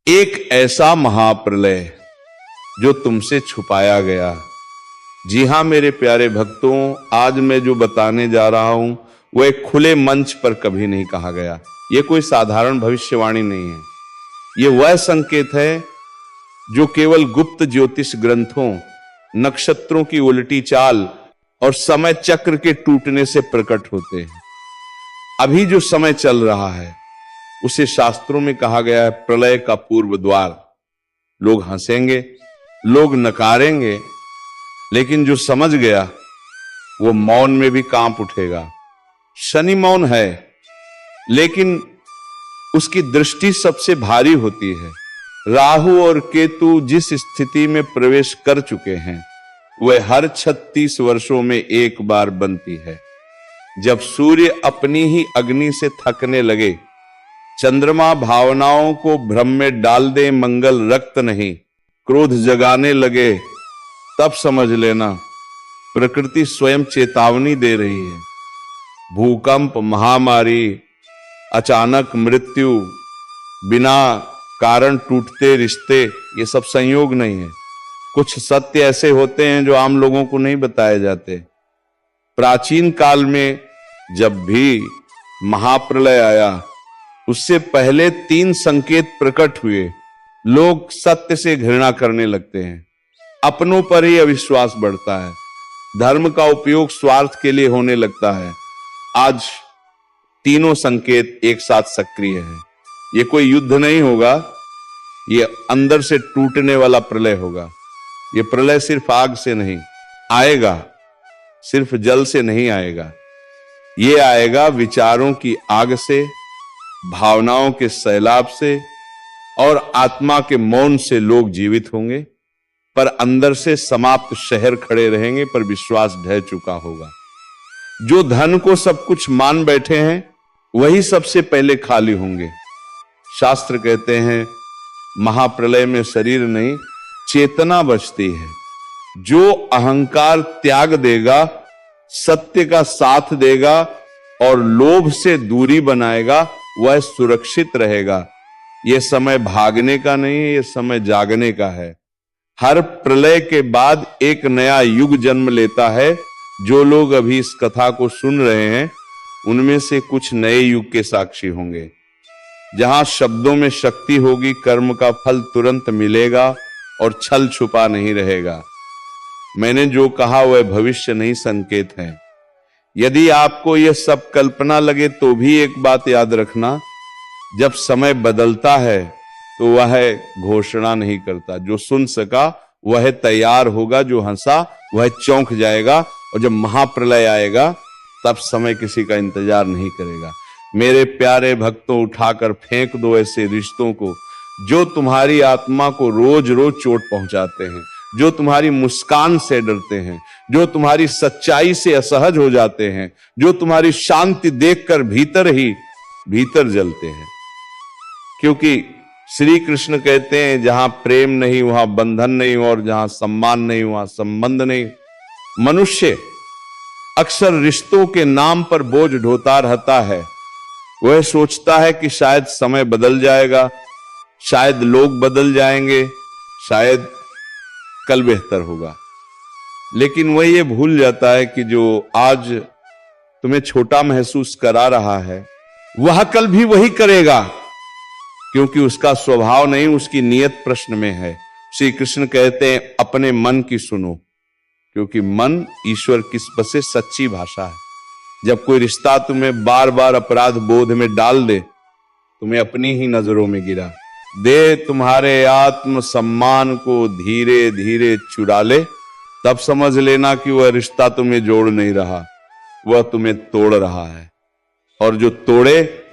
एक ऐसा महाप्रलय जो तुमसे छुपाया गया। जी हां मेरे प्यारे भक्तों, आज मैं जो बताने जा रहा हूं वह एक खुले मंच पर कभी नहीं कहा गया। यह कोई साधारण भविष्यवाणी नहीं है। यह वह संकेत है जो केवल गुप्त ज्योतिष ग्रंथों, नक्षत्रों की उल्टी चाल और समय चक्र के टूटने से प्रकट होते हैं। अभी जो समय चल रहा है उसे शास्त्रों में कहा गया है प्रलय का पूर्व द्वार। लोग हंसेंगे, लोग नकारेंगे, लेकिन जो समझ गया वो मौन में भी कांप उठेगा। शनि मौन है, लेकिन उसकी दृष्टि सबसे भारी होती है। राहु और केतु जिस स्थिति में प्रवेश कर चुके हैं वह हर 36 वर्षों में एक बार बनती है। जब सूर्य अपनी ही अग्नि से थकने लगे, चंद्रमा भावनाओं को भ्रम में डाल दे, मंगल रक्त नहीं क्रोध जगाने लगे, तब समझ लेना प्रकृति स्वयं चेतावनी दे रही है। भूकंप, महामारी, अचानक मृत्यु, बिना कारण टूटते रिश्ते, ये सब संयोग नहीं है। कुछ सत्य ऐसे होते हैं जो आम लोगों को नहीं बताए जाते। प्राचीन काल में जब भी महाप्रलय आया, उससे पहले 3 संकेत प्रकट हुए। लोग सत्य से घृणा करने लगते हैं, अपनों पर ही अविश्वास बढ़ता है, धर्म का उपयोग स्वार्थ के लिए होने लगता है। आज तीनों संकेत एक साथ सक्रिय हैं। ये कोई युद्ध नहीं होगा, ये अंदर से टूटने वाला प्रलय होगा। ये प्रलय सिर्फ आग से नहीं आएगा, सिर्फ जल से नहीं आएगा, ये आएगा विचारों की आग से, भावनाओं के सैलाब से और आत्मा के मौन से। लोग जीवित होंगे पर अंदर से समाप्त शहर खड़े रहेंगे, पर विश्वास ढह चुका होगा। जो धन को सब कुछ मान बैठे हैं वही सबसे पहले खाली होंगे। शास्त्र कहते हैं महाप्रलय में शरीर नहीं चेतना बचती है। जो अहंकार त्याग देगा, सत्य का साथ देगा और लोभ से दूरी बनाएगा, वह सुरक्षित रहेगा। यह समय भागने का नहीं है, यह समय जागने का है। हर प्रलय के बाद एक नया युग जन्म लेता है। जो लोग अभी इस कथा को सुन रहे हैं उनमें से कुछ नए युग के साक्षी होंगे, जहां शब्दों में शक्ति होगी, कर्म का फल तुरंत मिलेगा और छल छुपा नहीं रहेगा। मैंने जो कहा वह भविष्य नहीं, संकेत है। यदि आपको यह सब कल्पना लगे तो भी एक बात याद रखना, जब समय बदलता है तो वह घोषणा नहीं करता। जो सुन सका वह तैयार होगा, जो हंसा वह चौंक जाएगा, और जब महाप्रलय आएगा तब समय किसी का इंतजार नहीं करेगा। मेरे प्यारे भक्तों, उठाकर फेंक दो ऐसे रिश्तों को जो तुम्हारी आत्मा को रोज रोज चोट पहुंचाते हैं, जो तुम्हारी मुस्कान से डरते हैं, जो तुम्हारी सच्चाई से असहज हो जाते हैं, जो तुम्हारी शांति देखकर भीतर ही भीतर जलते हैं। क्योंकि श्री कृष्ण कहते हैं जहां प्रेम नहीं वहां बंधन नहीं, और जहां सम्मान नहीं वहां संबंध नहीं। मनुष्य अक्सर रिश्तों के नाम पर बोझ ढोता रहता है। वह सोचता है कि शायद समय बदल जाएगा, शायद लोग बदल जाएंगे, शायद कल बेहतर होगा। लेकिन वह ये भूल जाता है कि जो आज तुम्हें छोटा महसूस करा रहा है वह कल भी वही करेगा, क्योंकि उसका स्वभाव नहीं, उसकी नियत प्रश्न में है। श्री कृष्ण कहते हैं अपने मन की सुनो, क्योंकि मन ईश्वर की बसे सच्ची भाषा है। जब कोई रिश्ता तुम्हें बार बार अपराध बोध में डाल दे, तुम्हें अपनी ही नजरों में गिरा दे, तुम्हारे आत्म सम्मान को धीरे धीरे चुरा ले, तब समझ लेना कि वह रिश्ता तुम्हें जोड़ नहीं रहा, वह तुम्हें तोड़ रहा है। और जो तोड़े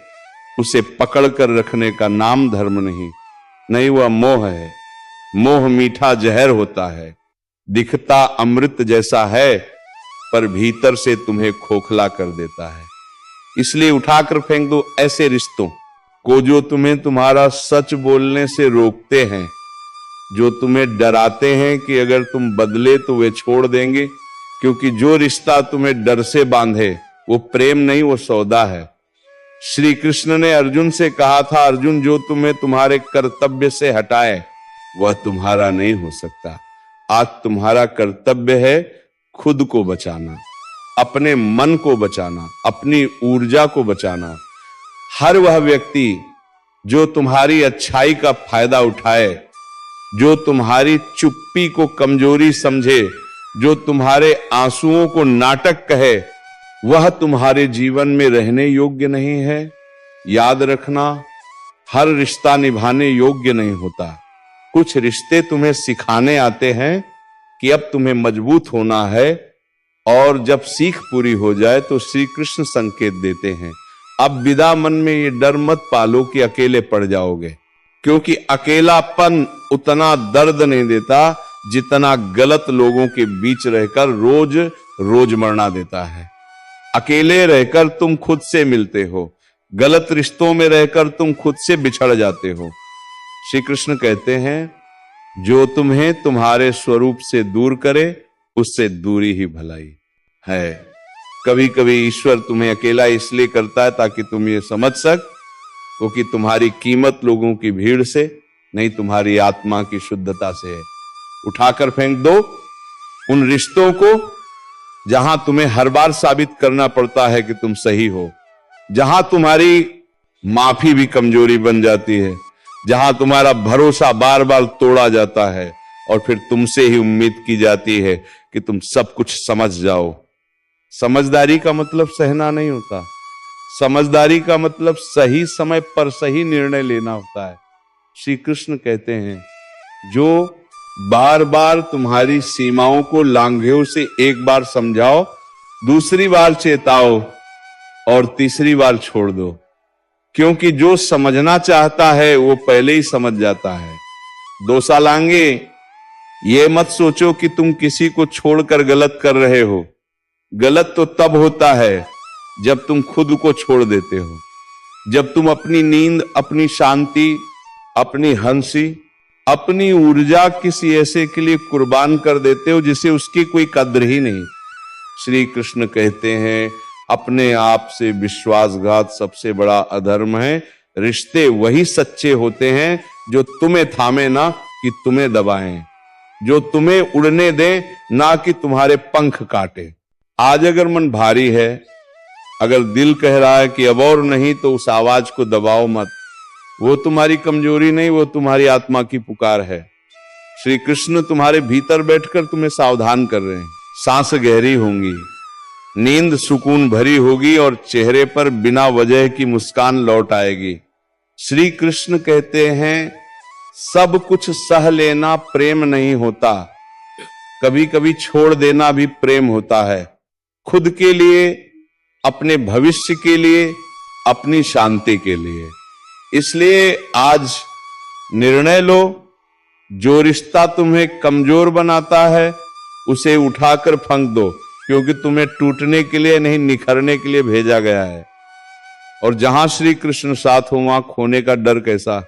उसे पकड़ कर रखने का नाम धर्म नहीं, वह मोह है। मोह मीठा जहर होता है, दिखता अमृत जैसा है, पर भीतर से तुम्हें खोखला कर देता है। इसलिए उठाकर फेंक दो ऐसे रिश्तों को जो तुम्हें तुम्हारा सच बोलने से रोकते हैं, जो तुम्हें डराते हैं कि अगर तुम बदले तो वे छोड़ देंगे। क्योंकि जो रिश्ता तुम्हें डर से बांधे वो प्रेम नहीं, वो सौदा है। श्री कृष्ण ने अर्जुन से कहा था, अर्जुन जो तुम्हें तुम्हारे कर्तव्य से हटाए वह तुम्हारा नहीं हो सकता। आज तुम्हारा कर्तव्य है खुद को बचाना, अपने मन को बचाना, अपनी ऊर्जा को बचाना। हर वह व्यक्ति जो तुम्हारी अच्छाई का फायदा उठाए, जो तुम्हारी चुप्पी को कमजोरी समझे, जो तुम्हारे आंसुओं को नाटक कहे, वह तुम्हारे जीवन में रहने योग्य नहीं है। याद रखना, हर रिश्ता निभाने योग्य नहीं होता। कुछ रिश्ते तुम्हें सिखाने आते हैं कि अब तुम्हें मजबूत होना है, और जब सीख पूरी हो जाए तो श्री कृष्ण संकेत देते हैं, अब विदा मन में ये डर मत पालो कि अकेले पड़ जाओगे, क्योंकि अकेलापन उतना दर्द नहीं देता जितना गलत लोगों के बीच रहकर रोज रोज मरना देता है। अकेले रहकर तुम खुद से मिलते हो, गलत रिश्तों में रहकर तुम खुद से बिछड़ जाते हो। श्री कृष्ण कहते हैं, जो तुम्हें तुम्हारे स्वरूप से दूर करे उससे दूरी ही भलाई है। कभी कभी ईश्वर तुम्हें अकेला इसलिए करता है ताकि तुम ये समझ सको कि तुम्हारी कीमत लोगों की भीड़ से नहीं, तुम्हारी आत्मा की शुद्धता से है। उठाकर फेंक दो उन रिश्तों को जहां तुम्हें हर बार साबित करना पड़ता है कि तुम सही हो, जहां तुम्हारी माफी भी कमजोरी बन जाती है, जहां तुम्हारा भरोसा बार बार तोड़ा जाता है और फिर तुमसे ही उम्मीद की जाती है कि तुम सब कुछ समझ जाओ। समझदारी का मतलब सहना नहीं होता, समझदारी का मतलब सही समय पर सही निर्णय लेना होता है। श्री कृष्ण कहते हैं, जो बार बार तुम्हारी सीमाओं को लांघेओं से एक बार समझाओ, दूसरी बार चेताओ और तीसरी बार छोड़ दो, क्योंकि जो समझना चाहता है वो पहले ही समझ जाता है। 2 साल आगे ये मत सोचो कि तुम किसी को छोड़कर गलत कर रहे हो। गलत तो तब होता है जब तुम खुद को छोड़ देते हो, जब तुम अपनी नींद, अपनी शांति, अपनी हंसी, अपनी ऊर्जा किसी ऐसे के लिए कुर्बान कर देते हो जिसे उसकी कोई कद्र ही नहीं। श्री कृष्ण कहते हैं, अपने आप से विश्वासघात सबसे बड़ा अधर्म है। रिश्ते वही सच्चे होते हैं जो तुम्हें थामे ना कि तुम्हें दबाएं, जो तुम्हें उड़ने दें ना कि तुम्हारे पंख काटे। आज अगर मन भारी है, अगर दिल कह रहा है कि अब और नहीं, तो उस आवाज को दबाओ मत। वो तुम्हारी कमजोरी नहीं, वो तुम्हारी आत्मा की पुकार है। श्री कृष्ण तुम्हारे भीतर बैठकर तुम्हें सावधान कर रहे हैं। सांस गहरी होंगी, नींद सुकून भरी होगी और चेहरे पर बिना वजह की मुस्कान लौट आएगी। श्री कृष्ण कहते हैं, सब कुछ सह लेना प्रेम नहीं होता, कभी कभी छोड़ देना भी प्रेम होता है। खुद के लिए, अपने भविष्य के लिए, अपनी शांति के लिए। इसलिए आज निर्णय लो, जो रिश्ता तुम्हें कमजोर बनाता है उसे उठाकर फेंक दो, क्योंकि तुम्हें टूटने के लिए नहीं, निखरने के लिए भेजा गया है। और जहां श्री कृष्ण साथ हो वहां खोने का डर कैसा।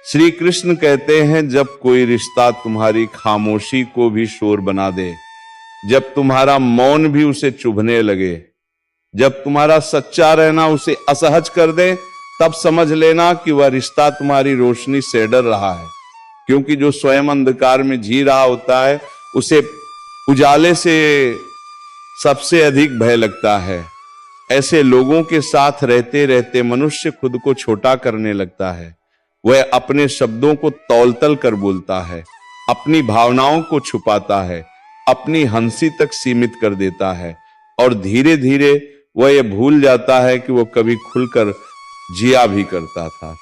श्री कृष्ण कहते हैं, जब कोई रिश्ता तुम्हारी खामोशी को भी शोर बना दे, जब तुम्हारा मौन भी उसे चुभने लगे, जब तुम्हारा सच्चा रहना उसे असहज कर दे, तब समझ लेना कि वह रिश्ता तुम्हारी रोशनी से डर रहा है। क्योंकि जो स्वयं अंधकार में जी रहा होता है उसे उजाले से सबसे अधिक भय लगता है। ऐसे लोगों के साथ रहते रहते मनुष्य खुद को छोटा करने लगता है। वह अपने शब्दों को तौल-तल कर बोलता है, अपनी भावनाओं को छुपाता है, अपनी हंसी तक सीमित कर देता है, और धीरे धीरे वह यह भूल जाता है कि वह कभी खुलकर जिया भी करता था।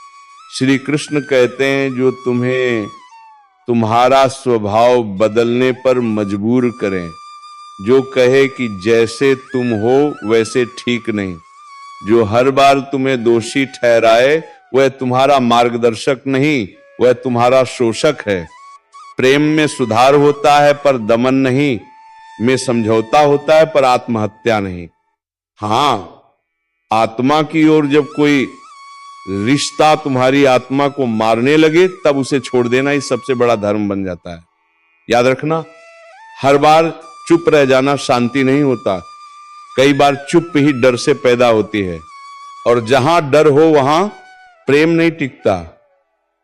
श्री कृष्ण कहते हैं, जो तुम्हें तुम्हारा स्वभाव बदलने पर मजबूर करें, जो कहे कि जैसे तुम हो वैसे ठीक नहीं, जो हर बार तुम्हें दोषी ठहराए, वह तुम्हारा मार्गदर्शक नहीं, वह तुम्हारा शोषक है। प्रेम में सुधार होता है पर दमन नहीं, में समझौता होता है पर आत्महत्या नहीं। हां, आत्मा की ओर जब कोई रिश्ता तुम्हारी आत्मा को मारने लगे तब उसे छोड़ देना ही सबसे बड़ा धर्म बन जाता है। याद रखना, हर बार चुप रह जाना शांति नहीं होता, कई बार चुप ही डर से पैदा होती है। और जहां डर हो वहां प्रेम नहीं टिकता।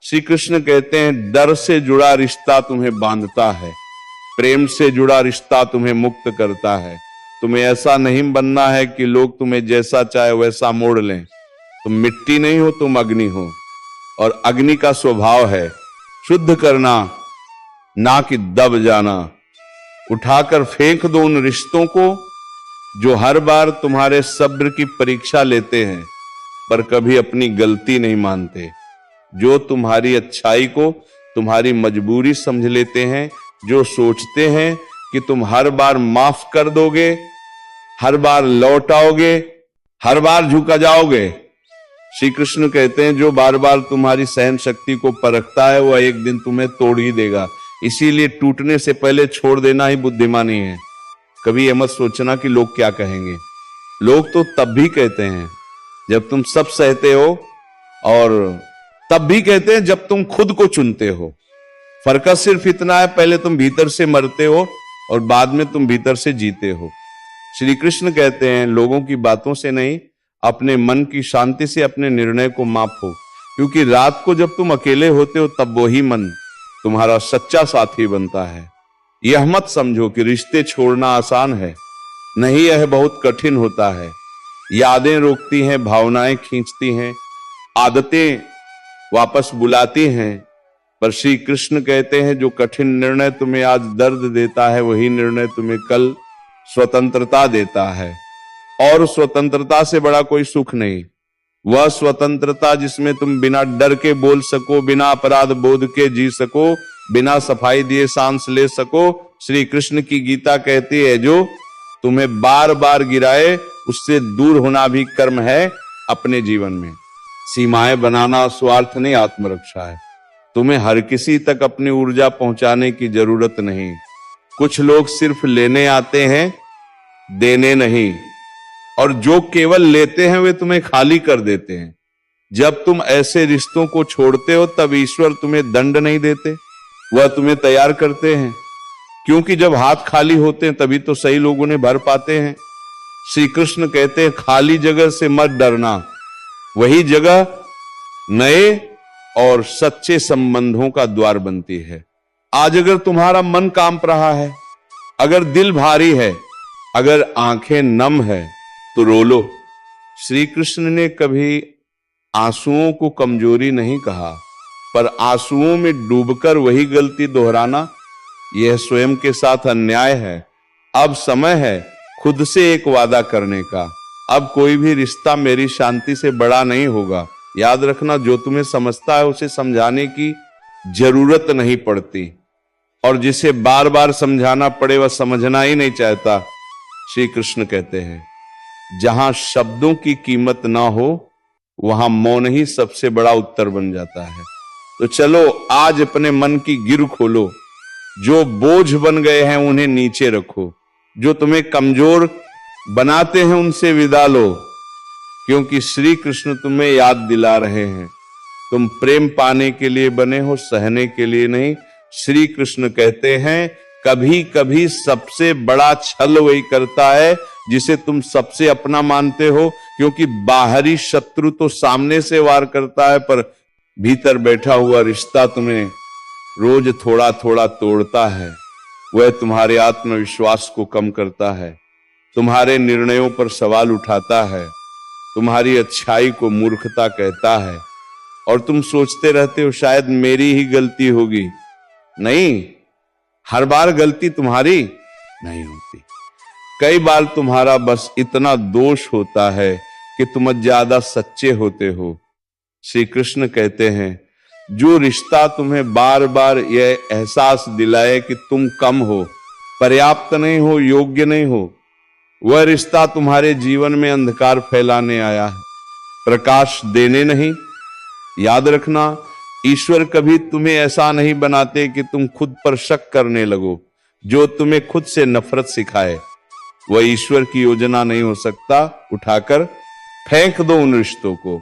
श्री कृष्ण कहते हैं डर से जुड़ा रिश्ता तुम्हें बांधता है, प्रेम से जुड़ा रिश्ता तुम्हें मुक्त करता है। तुम्हें ऐसा नहीं बनना है कि लोग तुम्हें जैसा चाहे वैसा मोड़ लें। तुम मिट्टी नहीं हो, तुम अग्नि हो, और अग्नि का स्वभाव है शुद्ध करना, ना कि दब जाना। उठाकर फेंक दो उन रिश्तों को जो हर बार तुम्हारे सब्र की परीक्षा लेते हैं पर कभी अपनी गलती नहीं मानते, जो तुम्हारी अच्छाई को तुम्हारी मजबूरी समझ लेते हैं, जो सोचते हैं कि तुम हर बार माफ कर दोगे, हर बार लौट आओगे, हर बार झुका जाओगे। श्री कृष्ण कहते हैं जो बार बार तुम्हारी सहन शक्ति को परखता है वह एक दिन तुम्हें तोड़ ही देगा। इसीलिए टूटने से पहले छोड़ देना ही बुद्धिमानी है। कभी ये मत सोचना कि लोग क्या कहेंगे। लोग तो तब भी कहते हैं जब तुम सब सहते हो, और तब भी कहते हैं जब तुम खुद को चुनते हो। फर्क सिर्फ इतना है, पहले तुम भीतर से मरते हो और बाद में तुम भीतर से जीते हो। श्री कृष्ण कहते हैं लोगों की बातों से नहीं, अपने मन की शांति से अपने निर्णय को मापो, क्योंकि रात को जब तुम अकेले होते हो तब वही मन तुम्हारा सच्चा साथी बनता है। यह मत समझो कि रिश्ते छोड़ना आसान है, नहीं, यह बहुत कठिन होता है। यादें रोकती हैं, भावनाएं खींचती हैं, आदतें वापस बुलाती हैं, पर श्री कृष्ण कहते हैं जो कठिन निर्णय तुम्हें आज दर्द देता है वही निर्णय तुम्हें कल स्वतंत्रता देता है। और स्वतंत्रता से बड़ा कोई सुख नहीं। वह स्वतंत्रता जिसमें तुम बिना डर के बोल सको, बिना अपराध बोध के जी सको, बिना सफाई दिए सांस ले सको। श्री कृष्ण की गीता कहती है जो तुम्हें बार बार गिराए उससे दूर होना भी कर्म है अपने जीवन में। सीमाएं बनाना स्वार्थ नहीं, आत्मरक्षा है। तुम्हें हर किसी तक अपनी ऊर्जा पहुंचाने की जरूरत नहीं। कुछ लोग सिर्फ लेने आते हैं, देने नहीं, और जो केवल लेते हैं वे तुम्हें खाली कर देते हैं। जब तुम ऐसे रिश्तों को छोड़ते हो तब ईश्वर तुम्हें दंड नहीं देते, वह तुम्हें तैयार करते हैं, क्योंकि जब हाथ खाली होते हैं तभी तो सही लोग उन्हें भर पाते हैं। श्री कृष्ण कहते हैं खाली जगह से मत डरना, वही जगह नए और सच्चे संबंधों का द्वार बनती है। आज अगर तुम्हारा मन कांप रहा है, अगर दिल भारी है, अगर आंखें नम है तो रो लो। श्री कृष्ण ने कभी आंसुओं को कमजोरी नहीं कहा, पर आंसुओं में डूबकर वही गलती दोहराना यह स्वयं के साथ अन्याय है। अब समय है खुद से एक वादा करने का। अब कोई भी रिश्ता मेरी शांति से बड़ा नहीं होगा। याद रखना, जो तुम्हें समझता है उसे समझाने की जरूरत नहीं पड़ती, और जिसे बार बार समझाना पड़े वह समझना ही नहीं चाहता। श्री कृष्ण कहते हैं जहां शब्दों की कीमत ना हो वहां मौन ही सबसे बड़ा उत्तर बन जाता है। तो चलो आज अपने मन की गिर खोलो, जो बोझ बन गए हैं उन्हें नीचे रखो, जो तुम्हें कमजोर बनाते हैं उनसे विदा लो, क्योंकि श्री कृष्ण तुम्हें याद दिला रहे हैं तुम प्रेम पाने के लिए बने हो, सहने के लिए नहीं। श्री कृष्ण कहते हैं कभी कभी सबसे बड़ा छल वही करता है जिसे तुम सबसे अपना मानते हो, क्योंकि बाहरी शत्रु तो सामने से वार करता है पर भीतर बैठा हुआ रिश्ता तुम्हें रोज थोड़ा थोड़ा तोड़ता है। वह तुम्हारे आत्मविश्वास को कम करता है, तुम्हारे निर्णयों पर सवाल उठाता है, तुम्हारी अच्छाई को मूर्खता कहता है, और तुम सोचते रहते हो शायद मेरी ही गलती होगी। नहीं, हर बार गलती तुम्हारी नहीं होती। कई बार तुम्हारा बस इतना दोष होता है कि तुम ज्यादा सच्चे होते हो। श्री कृष्ण कहते हैं जो रिश्ता तुम्हें बार बार यह एहसास दिलाए कि तुम कम हो, पर्याप्त नहीं हो, योग्य नहीं हो, वह रिश्ता तुम्हारे जीवन में अंधकार फैलाने आया है, प्रकाश देने नहीं। याद रखना, ईश्वर कभी तुम्हें ऐसा नहीं बनाते कि तुम खुद पर शक करने लगो। जो तुम्हें खुद से नफरत सिखाए वह ईश्वर की योजना नहीं हो सकता। उठाकर फेंक दो उन रिश्तों को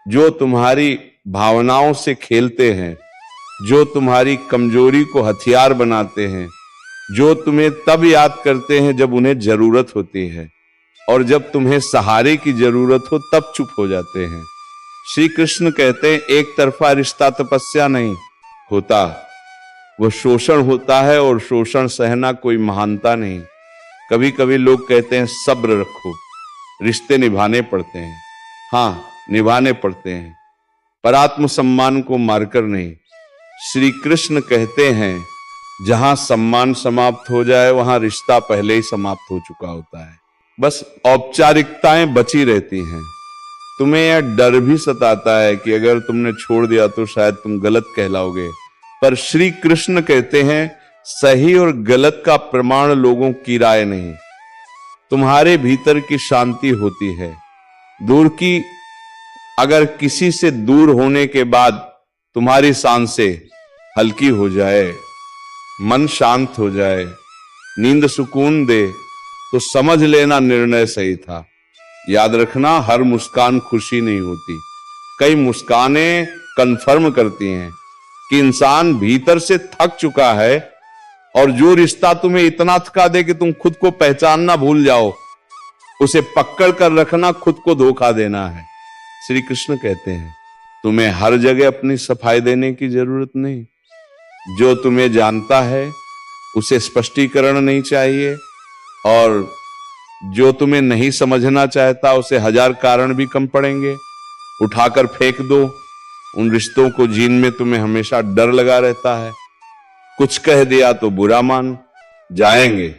जो तुम्हारी भावनाओं से खेलते हैं, जो तुम्हारी कमजोरी को हथियार बनाते हैं, जो तुम्हें तब याद करते हैं जब उन्हें जरूरत होती है। और जब तुम्हें सहारे की जरूरत हो तब चुप हो जाते हैं। श्री कृष्ण कहते हैं एक तरफा रिश्ता तपस्या नहीं होता, वो शोषण होता है, और शोषण सहना कोई महानता नहीं। कभी कभी लोग कहते हैं सब्र रखो, रिश्ते निभाने पड़ते हैं। हाँ, निभाने पड़ते हैं, पर आत्मसम्मान को मारकर नहीं। श्री कृष्ण कहते हैं जहां सम्मान समाप्त हो जाए वहां रिश्ता पहले ही समाप्त हो चुका होता है, बस औपचारिकताएं बची रहती हैं। तुम्हें यह डर भी सताता है कि अगर तुमने छोड़ दिया तो शायद तुम गलत कहलाओगे, पर श्री कृष्ण कहते हैं सही और गलत का प्रमाण लोगों की राय नहीं, तुम्हारे भीतर की शांति होती है। दूर की अगर किसी से दूर होने के बाद तुम्हारी सांसें हल्की हो जाए, मन शांत हो जाए, नींद सुकून दे, तो समझ लेना निर्णय सही था। याद रखना, हर मुस्कान खुशी नहीं होती। कई मुस्कानें कन्फर्म करती हैं कि इंसान भीतर से थक चुका है, और जो रिश्ता तुम्हें इतना थका दे कि तुम खुद को पहचानना भूल जाओ, उसे पकड़ कर रखना खुद को धोखा देना है। श्री कृष्ण कहते हैं तुम्हें हर जगह अपनी सफाई देने की जरूरत नहीं। जो तुम्हें जानता है उसे स्पष्टीकरण नहीं चाहिए, और जो तुम्हें नहीं समझना चाहता उसे हजार कारण भी कम पड़ेंगे। उठाकर फेंक दो उन रिश्तों को जिनमें तुम्हें हमेशा डर लगा रहता है। कुछ कह दिया तो बुरा मान जाएंगे,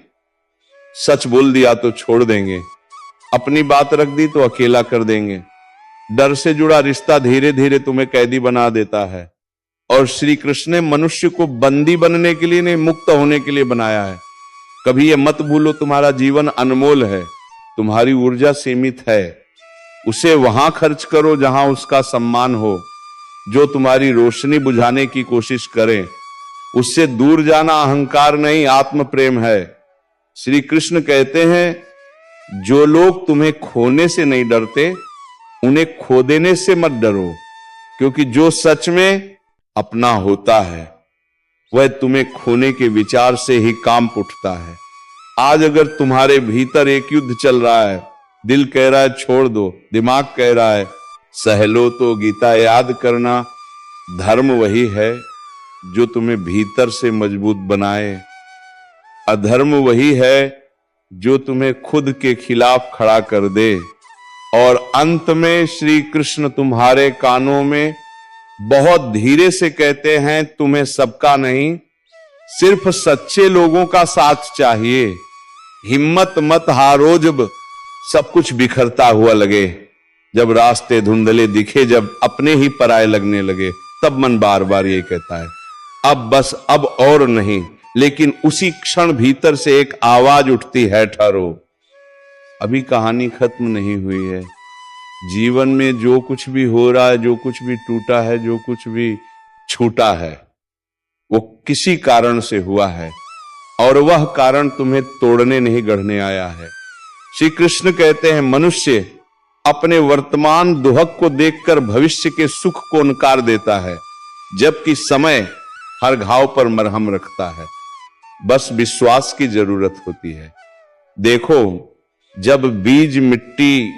सच बोल दिया तो छोड़ देंगे, अपनी बात रख दी तो अकेला कर देंगे। डर से जुड़ा रिश्ता धीरे धीरे तुम्हें कैदी बना देता है, और श्री कृष्ण ने मनुष्य को बंदी बनने के लिए नहीं, मुक्त होने के लिए बनाया है। कभी यह मत भूलो तुम्हारा जीवन अनमोल है, तुम्हारी ऊर्जा सीमित है, उसे वहां खर्च करो जहां उसका सम्मान हो। जो तुम्हारी रोशनी बुझाने की कोशिश करें उससे दूर जाना अहंकार नहीं, आत्म प्रेम है। श्री कृष्ण कहते हैं जो लोग तुम्हें खोने से नहीं डरते उन्हें खो देने से मत डरो, क्योंकि जो सच में अपना होता है वह तुम्हें खोने के विचार से ही कांप उठता है। आज अगर तुम्हारे भीतर एक युद्ध चल रहा है, दिल कह रहा है छोड़ दो, दिमाग कह रहा है सह लो, तो गीता याद करना, धर्म वही है जो तुम्हें भीतर से मजबूत बनाए, अधर्म वही है जो तुम्हें खुद के खिलाफ खड़ा कर दे। और अंत में श्री कृष्ण तुम्हारे कानों में बहुत धीरे से कहते हैं तुम्हें सबका नहीं, सिर्फ सच्चे लोगों का साथ चाहिए। हिम्मत मत हारो जब सब कुछ बिखरता हुआ लगे, जब रास्ते धुंधले दिखे, जब अपने ही पराये लगने लगे, तब मन बार बार ये कहता है अब बस, अब और नहीं। लेकिन उसी क्षण भीतर से एक आवाज उठती है ठहरो, अभी कहानी खत्म नहीं हुई है। जीवन में जो कुछ भी हो रहा है, जो कुछ भी टूटा है, जो कुछ भी छूटा है, वो किसी कारण से हुआ है, और वह कारण तुम्हें तोड़ने नहीं गढ़ने आया है। श्री कृष्ण कहते हैं मनुष्य अपने वर्तमान दुहक को देखकर भविष्य के सुख को नकार देता है, जबकि समय हर घाव पर मरहम रखता है। बस विश्वास की जरूरत होती है। देखो, जब बीज मिट्टी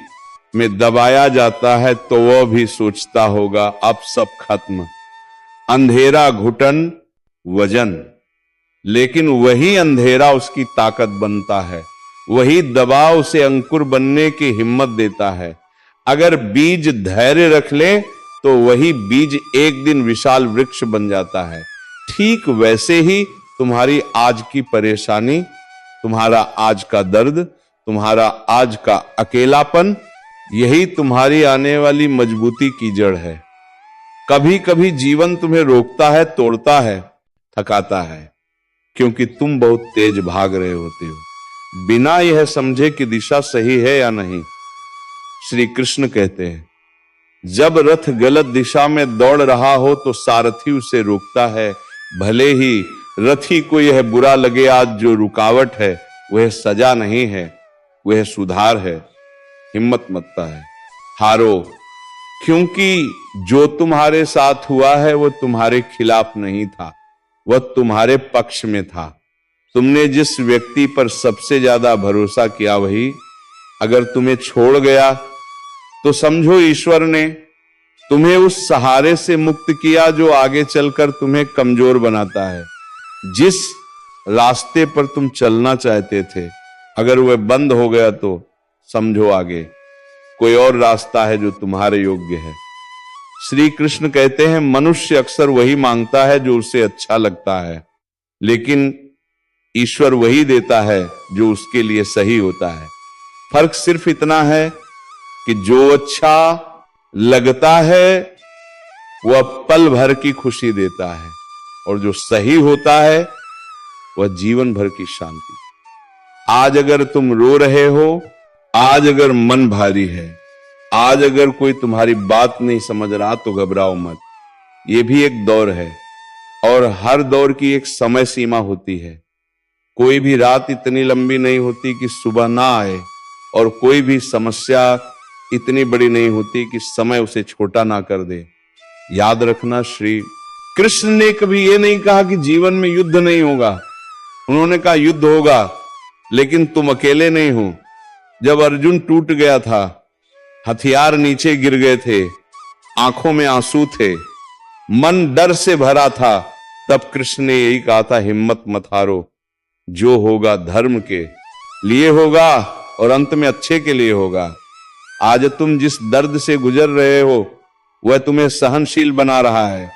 में दबाया जाता है तो वह भी सोचता होगा अब सब खत्म, अंधेरा घुटन वजन, लेकिन वही अंधेरा उसकी ताकत बनता है, वही दबाव उसे अंकुर बनने की हिम्मत देता है। अगर बीज धैर्य रख ले तो वही बीज एक दिन विशाल वृक्ष बन जाता है। ठीक वैसे ही तुम्हारी आज की परेशानी, तुम्हारा आज का दर्द, तुम्हारा आज का अकेलापन, यही तुम्हारी आने वाली मजबूती की जड़ है। कभी कभी जीवन तुम्हें रोकता है, तोड़ता है, थकाता है, क्योंकि तुम बहुत तेज भाग रहे होते हो, बिना यह समझे कि दिशा सही है या नहीं। श्री कृष्ण कहते हैं जब रथ गलत दिशा में दौड़ रहा हो तो सारथी उसे रोकता है, भले ही रथी को यह बुरा लगे आज जो रुकावट है वह सजा नहीं है, वह सुधार है। हिम्मत मत हारो, क्योंकि जो तुम्हारे साथ हुआ है वो तुम्हारे खिलाफ नहीं था, वह तुम्हारे पक्ष में था। तुमने जिस व्यक्ति पर सबसे ज्यादा भरोसा किया वही अगर तुम्हें छोड़ गया तो समझो ईश्वर ने तुम्हें उस सहारे से मुक्त किया जो आगे चलकर तुम्हें कमजोर बनाता है। जिस रास्ते पर तुम चलना चाहते थे, अगर वह बंद हो गया तो समझो आगे कोई और रास्ता है जो तुम्हारे योग्य है। श्री कृष्ण कहते हैं, मनुष्य अक्सर वही मांगता है जो उसे अच्छा लगता है, लेकिन ईश्वर वही देता है जो उसके लिए सही होता है। फर्क सिर्फ इतना है कि जो अच्छा लगता है वह पल भर की खुशी देता है, और जो सही होता है वह जीवन भर की शांति। आज अगर तुम रो रहे हो, आज अगर मन भारी है, आज अगर कोई तुम्हारी बात नहीं समझ रहा, तो घबराओ मत। ये भी एक दौर है, और हर दौर की एक समय सीमा होती है। कोई भी रात इतनी लंबी नहीं होती कि सुबह ना आए, और कोई भी समस्या इतनी बड़ी नहीं होती कि समय उसे छोटा ना कर दे। याद रखना, श्री कृष्ण ने कभी ये नहीं कहा कि जीवन में युद्ध नहीं होगा। उन्होंने कहा युद्ध होगा, लेकिन तुम अकेले नहीं हो। जब अर्जुन टूट गया था, हथियार नीचे गिर गए थे, आंखों में आंसू थे, मन डर से भरा था, तब कृष्ण ने यही कहा था, हिम्मत मत हारो, जो होगा धर्म के लिए होगा और अंत में अच्छे के लिए होगा। आज तुम जिस दर्द से गुजर रहे हो वह तुम्हें सहनशील बना रहा है।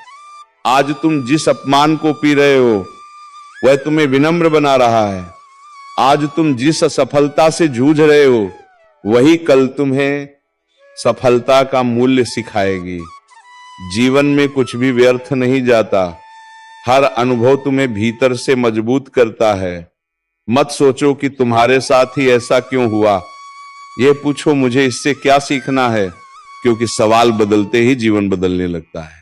आज तुम जिस अपमान को पी रहे हो वह तुम्हें विनम्र बना रहा है। आज तुम जिस असफलता से जूझ रहे हो वही कल तुम्हें सफलता का मूल्य सिखाएगी। जीवन में कुछ भी व्यर्थ नहीं जाता, हर अनुभव तुम्हें भीतर से मजबूत करता है। मत सोचो कि तुम्हारे साथ ही ऐसा क्यों हुआ, ये पूछो मुझे इससे क्या सीखना है, क्योंकि सवाल बदलते ही जीवन बदलने लगता है।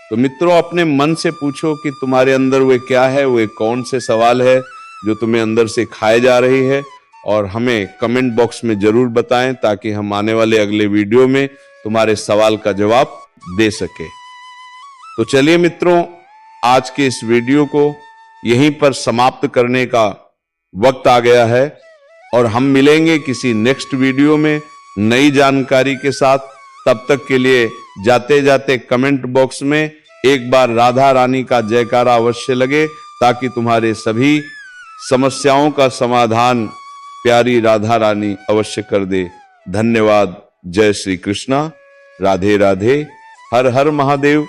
तो मित्रों, अपने मन से पूछो कि तुम्हारे अंदर वे क्या है, वे कौन से सवाल है जो तुम्हें अंदर से खाए जा रही है, और हमें कमेंट बॉक्स में जरूर बताएं ताकि हम आने वाले अगले वीडियो में तुम्हारे सवाल का जवाब दे सके। तो चलिए मित्रों, आज के इस वीडियो को यहीं पर समाप्त करने का वक्त आ गया है, और हम मिलेंगे किसी नेक्स्ट वीडियो में नई जानकारी के साथ। तब तक के लिए जाते जाते कमेंट बॉक्स में एक बार राधा रानी का जयकारा अवश्य लगे, ताकि तुम्हारे सभी समस्याओं का समाधान प्यारी राधा रानी अवश्य कर दे। धन्यवाद। जय श्री कृष्णा। राधे राधे। हर हर महादेव।